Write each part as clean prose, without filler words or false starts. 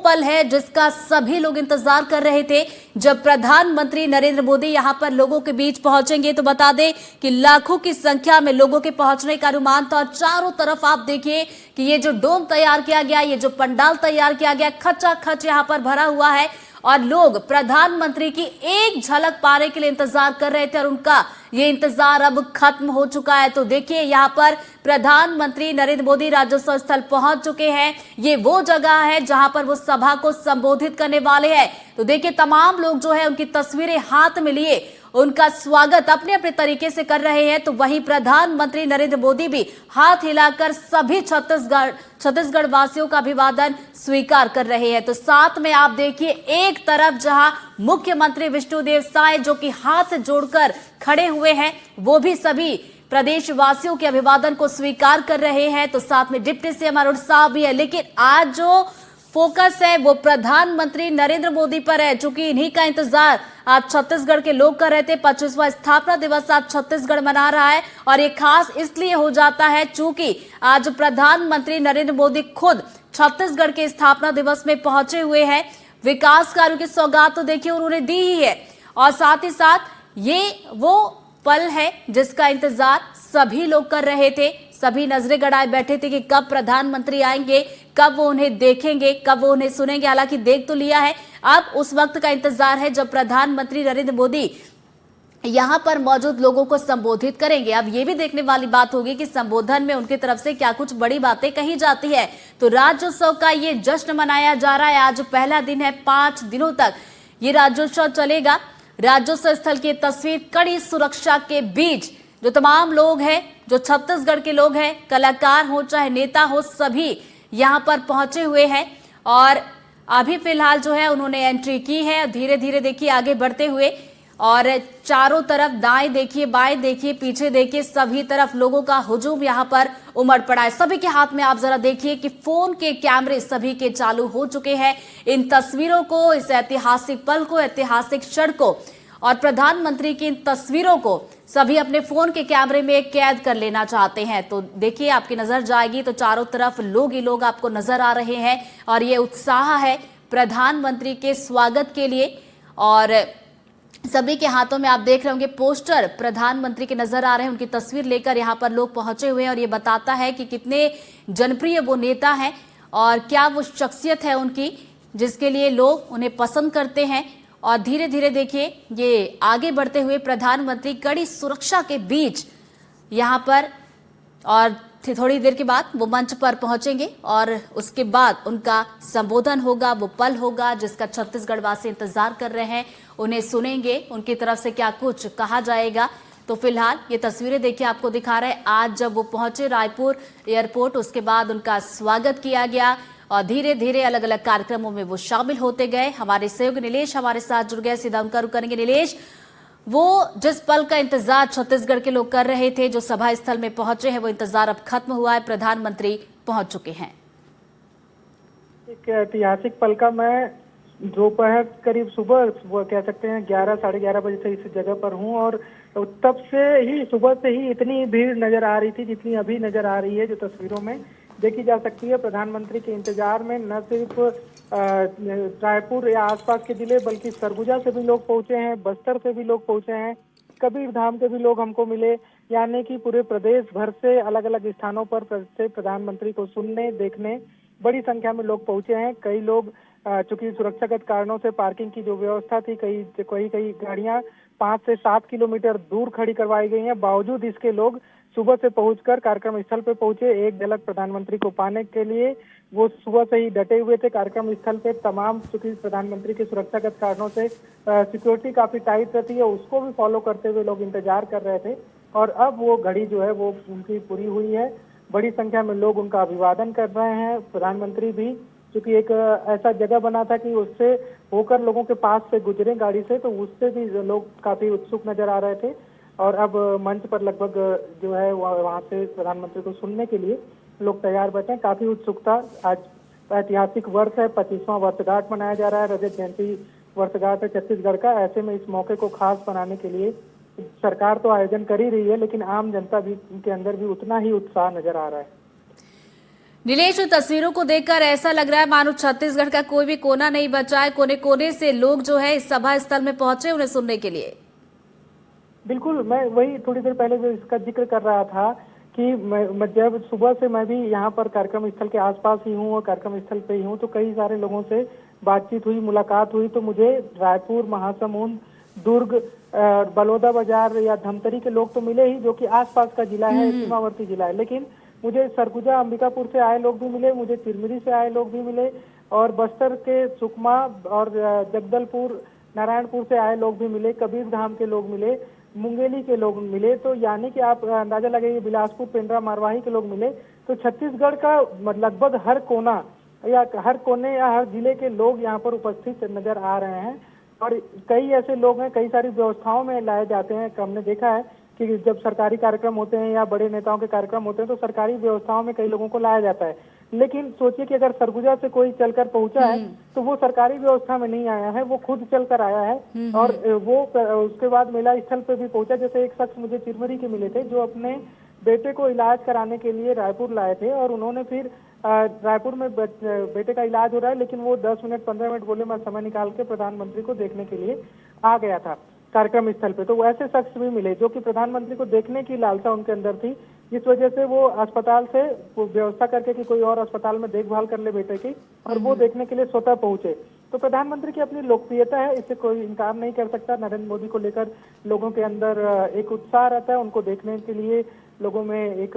पल है जिसका सभी लोग इंतजार कर रहे थे। जब प्रधानमंत्री नरेंद्र मोदी यहां पर लोगों के बीच पहुंचेंगे तो बता दें कि लाखों की संख्या में लोगों के पहुंचने का अनुमान था। और चारों तरफ आप देखिए कि ये जो डोम तैयार किया गया, ये जो पंडाल तैयार किया गया, खचाखच यहां पर भरा हुआ है और लोग प्रधानमंत्री की एक झलक पाने के लिए इंतजार कर रहे थे और उनका ये इंतजार अब खत्म हो चुका है। तो देखिए यहां पर प्रधानमंत्री नरेंद्र मोदी राज्योत्सव स्थल पहुंच चुके हैं। ये वो जगह है जहां पर वो सभा को संबोधित करने वाले हैं। तो देखिए तमाम लोग जो है उनकी तस्वीरें हाथ में लिए उनका स्वागत अपने अपने तरीके से कर रहे हैं। तो वहीं प्रधानमंत्री नरेंद्र मोदी भी हाथ हिलाकर सभी छत्तीसगढ़ वासियों का अभिवादन स्वीकार कर रहे हैं। तो साथ में आप देखिए एक तरफ जहां मुख्यमंत्री विष्णुदेव साय जो कि हाथ जोड़कर खड़े हुए हैं, वो भी सभी प्रदेशवासियों के अभिवादन को स्वीकार कर रहे हैं। तो साथ में डिप्टी सीएम अरुण साह भी है। लेकिन आज जो फोकस है वो प्रधानमंत्री नरेंद्र मोदी पर है, चूंकि इन्हीं का इंतजार आज छत्तीसगढ़ के लोग कर रहे थे। 25वां स्थापना दिवस आज छत्तीसगढ़ मना रहा है और ये खास इसलिए हो जाता है चूंकि आज प्रधानमंत्री नरेंद्र मोदी खुद छत्तीसगढ़ के स्थापना दिवस में पहुंचे हुए हैं। विकास कार्यों की सौगात तो देखिए उन्होंने दी ही है और साथ ही साथ ये वो पल है जिसका इंतजार सभी लोग कर रहे थे। सभी नजरें गड़ाए बैठे थे कि कब प्रधानमंत्री आएंगे, कब वो उन्हें देखेंगे, कब वो उन्हें सुनेंगे। हालांकि देख तो लिया है, अब उस वक्त का इंतजार है जब प्रधानमंत्री नरेंद्र मोदी यहां पर मौजूद लोगों को संबोधित करेंगे। अब ये भी देखने वाली बात होगी कि संबोधन में उनकी तरफ से क्या कुछ बड़ी बातें कही जाती है। तो राज्योत्सव का ये जश्न मनाया जा रहा है। आज पहला दिन है, 5 दिनों तक ये राज्योत्सव चलेगा। राज्योत्सव स्थल की तस्वीर कड़ी सुरक्षा के बीच जो तमाम लोग हैं, जो छत्तीसगढ़ के लोग हैं, कलाकार हो चाहे नेता हो, सभी यहां पर पहुंचे हुए हैं और अभी फिलहाल जो है उन्होंने एंट्री की है। धीरे धीरे देखिए आगे बढ़ते हुए और चारों तरफ दाएं देखिए, बाएं देखिए, पीछे देखिए, सभी तरफ लोगों का हुजूम यहां पर उमड़ पड़ा है। सभी के हाथ में आप जरा देखिए कि फोन के कैमरे सभी के चालू हो चुके हैं। इन तस्वीरों को, इस ऐतिहासिक पल को, ऐतिहासिक क्षण को और प्रधानमंत्री की इन तस्वीरों को सभी अपने फोन के कैमरे में कैद कर लेना चाहते हैं। तो देखिए आपकी नजर जाएगी तो चारों तरफ लोग ही लोग आपको नजर आ रहे हैं और ये उत्साह है प्रधानमंत्री के स्वागत के लिए। और सभी के हाथों में आप देख रहे होंगे पोस्टर प्रधानमंत्री के नजर आ रहे हैं। उनकी तस्वीर लेकर यहाँ पर लोग पहुंचे हुए हैं और ये बताता है कि कितने जनप्रिय वो नेता हैं और क्या वो शख्सियत है उनकी जिसके लिए लोग उन्हें पसंद करते हैं। और धीरे धीरे देखिए ये आगे बढ़ते हुए प्रधानमंत्री कड़ी सुरक्षा के बीच यहाँ पर और थोड़ी देर के बाद वो मंच पर पहुंचेंगे और उसके बाद उनका संबोधन होगा। वो पल होगा जिसका छत्तीसगढ़ वासी इंतजार कर रहे हैं। उन्हें सुनेंगे, उनकी तरफ से क्या कुछ कहा जाएगा। तो फिलहाल ये तस्वीरें देखिए आपको दिखा रहे हैं आज जब वो पहुंचे रायपुर एयरपोर्ट, उसके बाद उनका स्वागत किया गया और धीरे धीरे अलग अलग कार्यक्रमों में वो शामिल होते गए। हमारे सहयोगी नीलेश हमारे साथ जुड़ गए, सीधा उनका रुख करेंगे। नीलेश, वो जिस पल का इंतजार छत्तीसगढ़ के लोग कर रहे थे, जो सभा स्थल में पहुंचे हैं, वो इंतजार अब खत्म हुआ है, प्रधानमंत्री पहुंच चुके हैं। एक ऐतिहासिक पल का मैं दोपहर करीब सुबह वो कह सकते हैं 11 साढ़े 11 बजे से इस जगह पर हूं और तब से ही सुबह से ही इतनी भीड़ नजर आ रही थी जितनी अभी नजर आ रही है, जो तस्वीरों में देखी जा सकती है। प्रधानमंत्री के इंतजार में न सिर्फ रायपुर या आसपास के जिले बल्कि सरगुजा से भी लोग पहुंचे हैं, बस्तर से भी लोग पहुंचे हैं, कबीरधाम के भी लोग हमको मिले। यानी कि पूरे प्रदेश भर से अलग अलग स्थानों पर से प्रधानमंत्री को सुनने देखने बड़ी संख्या में लोग पहुंचे हैं। कई लोग चूंकि सुरक्षागत कारणों से पार्किंग की जो व्यवस्था थी, कई गाड़ियां 5 से 7 किलोमीटर दूर खड़ी करवाई गई हैं। बावजूद इसके लोग सुबह से पहुंचकर कार्यक्रम स्थल पे पहुंचे। एक झलक प्रधानमंत्री को पाने के लिए वो सुबह से ही डटे हुए थे कार्यक्रम स्थल पे। तमाम चूंकि प्रधानमंत्री के सुरक्षागत कारणों से सिक्योरिटी काफी टाइट रहती है, उसको भी फॉलो करते हुए लोग इंतजार कर रहे थे और अब वो घड़ी जो है वो उनकी पूरी हुई है। बड़ी संख्या में लोग उनका अभिवादन कर रहे हैं। प्रधानमंत्री भी चूंकि एक ऐसा जगह बना था कि उससे होकर लोगों के पास से गुजरे गाड़ी से, तो उससे भी लोग काफी उत्सुक नजर आ रहे थे। और अब मंच पर लगभग जो है वहाँ से प्रधानमंत्री को सुनने के लिए लोग तैयार बैठे हैं। काफी उत्सुकता। आज ऐतिहासिक वर्ष है, 25वां वर्षगांठ मनाया जा रहा है, रजत जयंती वर्षगांठ है छत्तीसगढ़ का। ऐसे में इस मौके को खास बनाने के लिए सरकार तो आयोजन कर ही रही है, लेकिन आम जनता भी के अंदर भी उतना ही उत्साह नजर आ रहा है। नीलेश, तस्वीरों को देखकर ऐसा लग रहा है मानो छत्तीसगढ़ का कोई भी कोना नहीं बचा है। कोने कोने से लोग जो है इस सभा स्थल में पहुंचे उन्हें सुनने के लिए। बिल्कुल, मैं वही थोड़ी देर पहले जो इसका जिक्र कर रहा था कि मैं जब सुबह से मैं भी यहाँ पर कार्यक्रम स्थल के आसपास ही हूँ और कार्यक्रम स्थल पे ही हूँ, तो कई सारे लोगों से बातचीत हुई, मुलाकात हुई, तो मुझे रायपुर, महासमुंद, दुर्ग, बलौदा बाजार या धमतरी के लोग तो मिले ही, जो कि आसपास का जिला है, सीमावर्ती जिला है। लेकिन मुझे सरगुजा, अंबिकापुर से आए लोग भी मिले, मुझे चिरमिरी से आए लोग भी मिले, और बस्तर के सुकमा और जगदलपुर, नारायणपुर से आए लोग भी मिले, कबीर धाम के लोग मिले, मुंगेली के लोग मिले। तो यानी कि आप अंदाजा लगाइए, बिलासपुर, पेंड्रा, मारवाही के लोग मिले। तो छत्तीसगढ़ का लगभग हर कोना या हर कोने या हर जिले के लोग यहाँ पर उपस्थित नजर आ रहे हैं। और कई ऐसे लोग हैं, कई सारी व्यवस्थाओं में लाए जाते हैं। हमने देखा है कि जब सरकारी कार्यक्रम होते हैं या बड़े नेताओं के कार्यक्रम होते हैं तो सरकारी व्यवस्थाओं में कई लोगों को लाया जाता है। लेकिन सोचिए कि अगर सरगुजा से कोई चलकर पहुंचा है तो वो सरकारी व्यवस्था में नहीं आया है, वो खुद चलकर आया है। और वो उसके बाद मेला स्थल पे भी पहुंचा। जैसे एक शख्स मुझे चिरमिरी के मिले थे जो अपने बेटे को इलाज कराने के लिए रायपुर लाए थे, और उन्होंने फिर रायपुर में बेटे का इलाज हो रहा है, लेकिन वो 10 मिनट 15 मिनट बोले मैं समय निकाल के प्रधानमंत्री को देखने के लिए आ गया था कार्यक्रम स्थल पे। तो ऐसे शख्स भी मिले जो कि प्रधानमंत्री को देखने की लालसा उनके अंदर थी, जिस वजह से वो अस्पताल से व्यवस्था करके कि कोई और अस्पताल में देखभाल कर ले बेटे की, और वो देखने के लिए स्वतः पहुंचे। तो प्रधानमंत्री की अपनी लोकप्रियता है, इससे कोई इनकार नहीं कर सकता। नरेंद्र मोदी को लेकर लोगों के अंदर एक उत्साह रहता है, उनको देखने के लिए लोगों में एक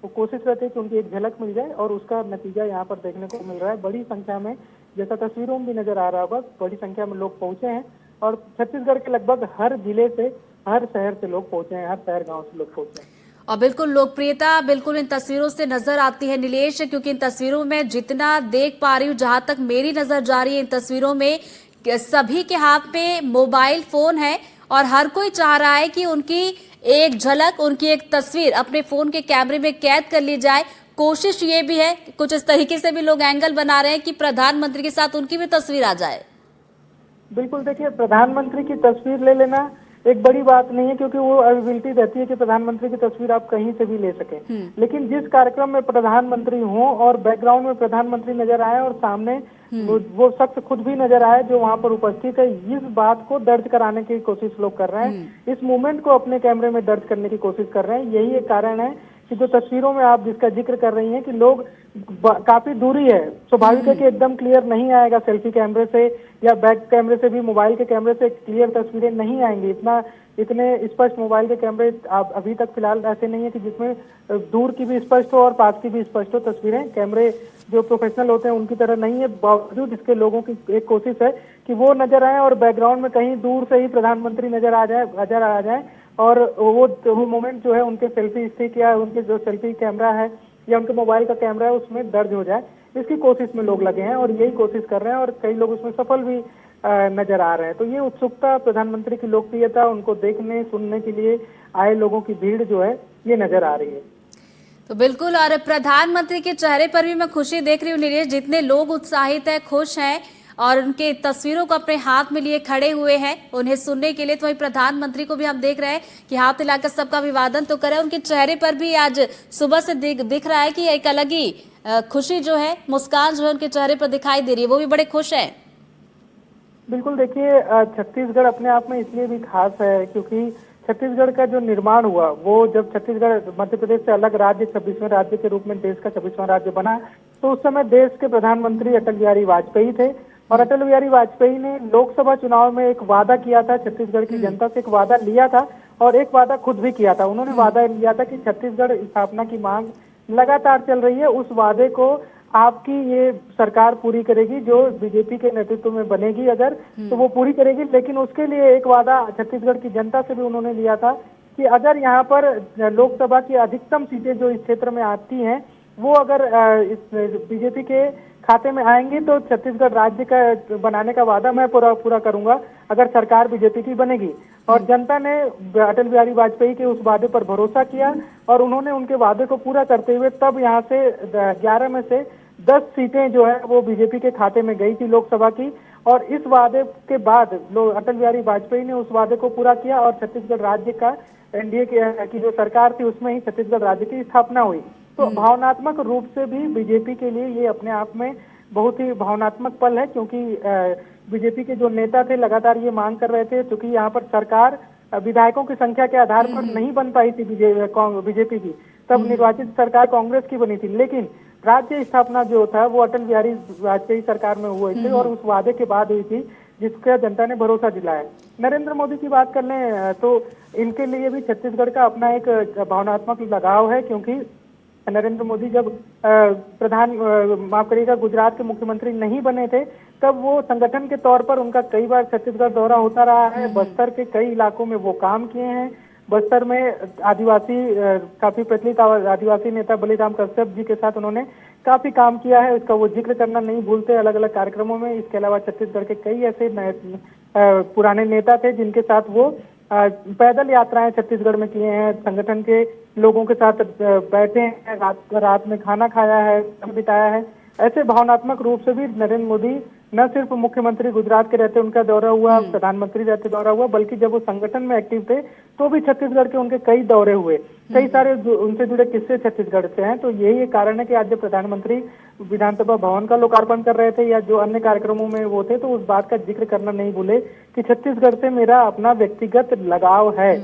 कोशिश रहती है कि उनकी एक झलक मिल जाए, और उसका नतीजा यहाँ पर देखने को मिल रहा है। बड़ी संख्या में, जैसा तस्वीरों में भी नजर आ रहा होगा, बड़ी संख्या में लोग पहुंचे हैं, और छत्तीसगढ़ के लगभग हर जिले से, हर शहर से लोग पहुंचे हैं, हर शहर गांव से लोग पहुंचे हैं। और बिल्कुल लोकप्रियता बिल्कुल इन तस्वीरों से नजर आती है नीलेश, क्योंकि इन तस्वीरों में जितना देख पा रही हूँ, जहां तक मेरी नजर जा रही है, इन तस्वीरों में सभी के हाथ में मोबाइल फोन है और हर कोई चाह रहा है कि उनकी एक झलक, उनकी एक तस्वीर अपने फोन के कैमरे में कैद कर ली जाए। कोशिश ये भी है, कुछ इस तरीके से भी लोग एंगल बना रहे हैं कि प्रधानमंत्री के साथ उनकी भी तस्वीर आ जाए। बिल्कुल, देखिए, प्रधानमंत्री की तस्वीर ले लेना एक बड़ी बात नहीं है, क्योंकि वो अवेलेबिलिटी रहती है कि प्रधानमंत्री की तस्वीर आप कहीं से भी ले सकें। लेकिन जिस कार्यक्रम में प्रधानमंत्री हो और बैकग्राउंड में प्रधानमंत्री नजर आए और सामने वो शख्स खुद भी नजर आए जो वहां पर उपस्थित है, इस बात को दर्ज कराने की कोशिश लोग कर रहे हैं। इस मूवमेंट को अपने कैमरे में दर्ज करने की कोशिश कर रहे हैं। यही एक कारण है कि जो तस्वीरों में आप जिसका जिक्र कर रही हैं कि लोग काफी दूरी है, स्वाभाविक है कि एकदम क्लियर नहीं आएगा सेल्फी कैमरे से या बैक कैमरे से भी, मोबाइल के कैमरे से क्लियर तस्वीरें नहीं आएंगी। इतने स्पष्ट मोबाइल के कैमरे अभी तक फिलहाल ऐसे नहीं है कि जिसमें दूर की भी स्पष्ट हो और पास की भी स्पष्ट हो तस्वीरें। कैमरे जो प्रोफेशनल होते हैं उनकी तरह नहीं है, बावजूद इसके लोगों की एक कोशिश है कि वो नजर आए और बैकग्राउंड में कहीं दूर से ही प्रधानमंत्री नजर आ जाए और वो मोमेंट जो है उनके सेल्फी स्टिक या उनके जो सेल्फी कैमरा है या उनके मोबाइल का कैमरा है उसमें दर्ज हो जाए। इसकी कोशिश में लोग लगे हैं और यही कोशिश कर रहे हैं, और कई लोग उसमें सफल भी नजर आ रहे हैं। तो ये उत्सुकता, प्रधानमंत्री की लोकप्रियता, उनको देखने सुनने के लिए आए लोगों की भीड़ जो है ये नजर आ रही है। तो बिल्कुल, और प्रधानमंत्री के चेहरे पर भी मैं खुशी देख रही हूँ नीलेश। जितने लोग उत्साहित हैं, खुश हैं और उनके तस्वीरों को अपने हाथ में लिए खड़े हुए हैं उन्हें सुनने के लिए, तो वही प्रधानमंत्री को भी हम देख रहे हैं कि हाथ हिलाकर सबका अभिवादन तो करे। उनके चेहरे पर भी आज सुबह से दिख रहा है कि एक अलग ही खुशी जो है, मुस्कान जो है उनके चेहरे पर दिखाई दे रही है। वो भी बड़े खुश हैं। बिल्कुल, देखिए, छत्तीसगढ़ अपने आप में इसलिए भी खास है क्योंकि छत्तीसगढ़ का जो निर्माण हुआ, वो जब छत्तीसगढ़ मध्य प्रदेश से अलग राज्य, 26वें राज्य के रूप में देश का 26वां राज्य बना, तो उस समय देश के प्रधानमंत्री अटल बिहारी वाजपेयी थे। और अटल बिहारी वाजपेयी ने लोकसभा चुनाव में एक वादा किया था, छत्तीसगढ़ की जनता से एक वादा लिया था और एक वादा खुद भी किया था। उन्होंने वादा लिया था कि छत्तीसगढ़ स्थापना की मांग लगातार चल रही है, उस वादे को आपकी ये सरकार पूरी करेगी, जो बीजेपी के नेतृत्व में बनेगी अगर, तो वो पूरी करेगी। लेकिन उसके लिए एक वादा छत्तीसगढ़ की जनता से भी उन्होंने लिया था कि अगर यहाँ पर लोकसभा की अधिकतम सीटें जो इस क्षेत्र में आती हैं वो अगर इस बीजेपी के खाते में आएंगी तो छत्तीसगढ़ राज्य का बनाने का वादा मैं पूरा करूंगा अगर सरकार बीजेपी की बनेगी। और जनता ने अटल बिहारी वाजपेयी के उस वादे पर भरोसा किया और उन्होंने उनके वादे को पूरा करते हुए तब यहाँ से 11 में से 10 सीटें जो है वो बीजेपी के खाते में गई थी लोकसभा की। और इस वादे के बाद अटल बिहारी वाजपेयी ने उस वादे को पूरा किया और छत्तीसगढ़ राज्य का एनडीए की जो सरकार थी उसमें ही छत्तीसगढ़ राज्य की स्थापना हुई। तो भावनात्मक रूप से भी बीजेपी के लिए ये अपने आप में बहुत ही भावनात्मक पल है, क्योंकि बीजेपी के जो नेता थे लगातार ये मांग कर रहे थे, क्योंकि यहाँ पर सरकार विधायकों की संख्या के आधार पर नहीं बन पाई थी बीजेपी की, तब निर्वाचित सरकार कांग्रेस की बनी थी, लेकिन राज्य स्थापना जो था वो अटल बिहारी वाजपेयी सरकार में हुए थे और उस वादे के बाद हुई थी जिसका जनता ने भरोसा दिलाया। नरेंद्र मोदी की बात कर लें तो इनके लिए भी छत्तीसगढ़ का अपना एक भावनात्मक लगाव है, क्योंकि नरेंद्र मोदी जब माफ करिएगा गुजरात के मुख्यमंत्री नहीं बने थे तब वो संगठन के तौर पर उनका कई बार छत्तीसगढ़ दौरा होता रहा है। बस्तर के कई इलाकों में वो काम किए हैं। बस्तर में आदिवासी काफी प्रचलित आदिवासी नेता बलिराम कश्यप जी के साथ उन्होंने काफी काम किया है, इसका वो जिक्र करना नहीं भूलते अलग अलग कार्यक्रमों में। इसके अलावा छत्तीसगढ़ के कई ऐसे पुराने नेता थे जिनके साथ वो पैदल यात्राएं छत्तीसगढ़ में किए हैं, संगठन के लोगों के साथ बैठे हैं, रात में खाना खाया है, बिताया है। ऐसे भावनात्मक रूप से भी नरेंद्र मोदी न सिर्फ मुख्यमंत्री गुजरात के रहते उनका दौरा हुआ, प्रधानमंत्री रहते दौरा हुआ, बल्कि जब वो संगठन में एक्टिव थे तो भी छत्तीसगढ़ के उनके कई दौरे हुए। कई सारे उनसे जुड़े किस्से छत्तीसगढ़ से हैं। तो यही एक कारण है कि आज जब प्रधानमंत्री विधानसभा भवन का लोकार्पण कर रहे थे या जो अन्य कार्यक्रमों में वो थे, तो उस बात का जिक्र करना नहीं भूले कि छत्तीसगढ़ से मेरा अपना व्यक्तिगत लगाव है।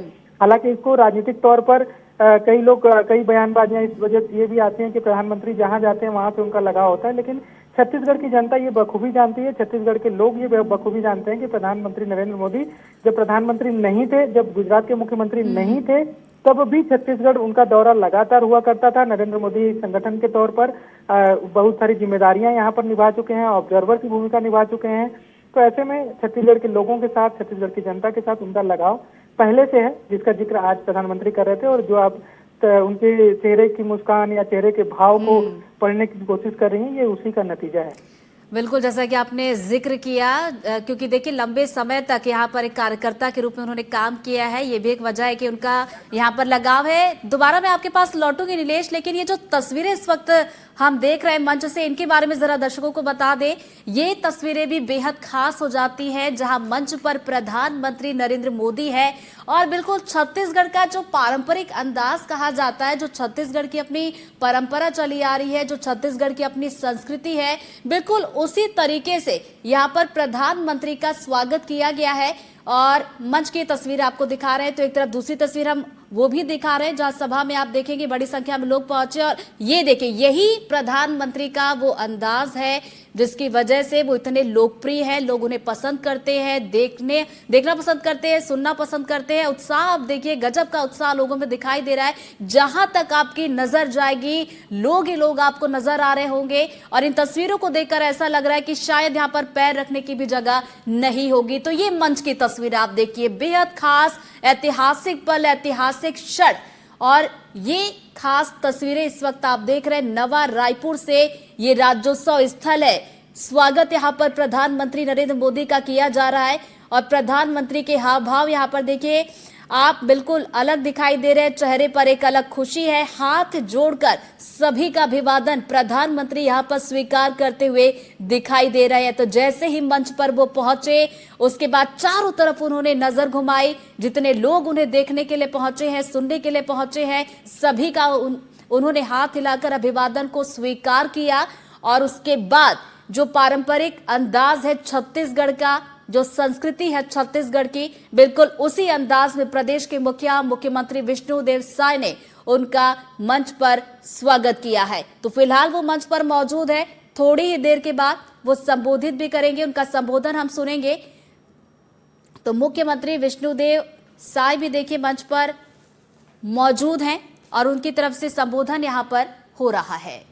हालांकि इसको राजनीतिक तौर पर कई बयानबाजियां इस वजह से ये भी आती हैं कि प्रधानमंत्री जहां जाते हैं वहां पे उनका लगाव होता है, लेकिन छत्तीसगढ़ की जनता ये बखूबी जानती है, छत्तीसगढ़ के लोग ये बखूबी जानते हैं कि प्रधानमंत्री नरेंद्र मोदी जब प्रधानमंत्री नहीं थे, जब गुजरात के मुख्यमंत्री नहीं थे, तब भी छत्तीसगढ़ उनका दौरा लगातार हुआ करता था। नरेंद्र मोदी संगठन के तौर पर बहुत सारी जिम्मेदारियां यहाँ पर निभा चुके हैं, ऑब्जर्वर की भूमिका निभा चुके हैं। तो ऐसे में छत्तीसगढ़ के लोगों के साथ, छत्तीसगढ़ की जनता के साथ उनका लगाव पहले से है, जिसका जिक्र आज प्रधानमंत्री कर रहे थे। और जो आप उनके चेहरे की मुस्कान या चेहरे के भाव को पढ़ने की कोशिश कर रही हैं, ये उसी का नतीजा है। बिल्कुल, जैसा कि आपने जिक्र किया, क्योंकि देखिए लंबे समय तक यहाँ पर एक कार्यकर्ता के रूप में उन्होंने काम किया है, ये भी एक वजह है कि उनका यहाँ पर लगाव है। दोबारा मैं आपके पास लौटूंगी नीलेश, लेकिन ये जो तस्वीरें इस वक्त हम देख रहे हैं मंच से, इनके बारे में जरा दर्शकों को बता दें। ये तस्वीरें भी बेहद खास हो जाती हैं जहां मंच पर प्रधानमंत्री नरेंद्र मोदी है और बिल्कुल छत्तीसगढ़ का जो पारंपरिक अंदाज कहा जाता है, जो छत्तीसगढ़ की अपनी परंपरा चली आ रही है, जो छत्तीसगढ़ की अपनी संस्कृति है, बिल्कुल उसी तरीके से यहाँ पर प्रधानमंत्री का स्वागत किया गया है। और मंच की तस्वीर आपको दिखा रहे हैं, तो एक तरफ दूसरी तस्वीर हम वो भी दिखा रहे हैं जहां सभा में आप देखेंगे बड़ी संख्या में लोग पहुंचे। और ये देखिए, यही प्रधानमंत्री का वो अंदाज है जिसकी वजह से वो इतने लोकप्रिय है, लोग उन्हें पसंद करते हैं, देखना पसंद करते हैं, सुनना पसंद करते हैं। उत्साह आप देखिए, गजब का उत्साह लोगों में दिखाई दे रहा है। जहां तक आपकी नजर जाएगी लोग ही लोग आपको नजर आ रहे होंगे और इन तस्वीरों को देखकर ऐसा लग रहा है कि शायद यहाँ पर पैर रखने की भी जगह नहीं होगी। तो ये मंच की तस्वीर आप देखिए, बेहद खास ऐतिहासिक पल, ऐतिहासिक क्षण। और ये खास तस्वीरें इस वक्त आप देख रहे हैं नवा रायपुर से, ये राज्योत्सव स्थल है। स्वागत यहाँ पर प्रधानमंत्री नरेंद्र मोदी का किया जा रहा है और प्रधानमंत्री के हाव भाव यहाँ पर देखिए आप बिल्कुल अलग दिखाई दे रहे हैं, चेहरे पर एक अलग खुशी है। हाथ जोड़कर सभी का अभिवादन प्रधानमंत्री यहाँ पर स्वीकार करते हुए दिखाई दे रहे हैं। तो जैसे ही मंच पर वो पहुंचे, उसके बाद चारों तरफ उन्होंने नजर घुमाई, जितने लोग उन्हें देखने के लिए पहुंचे हैं, सुनने के लिए पहुंचे हैं, सभी का उन्होंने हाथ हिलाकर अभिवादन को स्वीकार किया। और उसके बाद जो पारंपरिक अंदाज है छत्तीसगढ़ का, जो संस्कृति है छत्तीसगढ़ की, बिल्कुल उसी अंदाज में प्रदेश के मुख्यमंत्री विष्णुदेव साय ने उनका मंच पर स्वागत किया है। तो फिलहाल वो मंच पर मौजूद है, थोड़ी ही देर के बाद वो संबोधित भी करेंगे, उनका संबोधन हम सुनेंगे। तो मुख्यमंत्री विष्णुदेव साय भी देखिए मंच पर मौजूद हैं और उनकी तरफ से संबोधन यहां पर हो रहा है।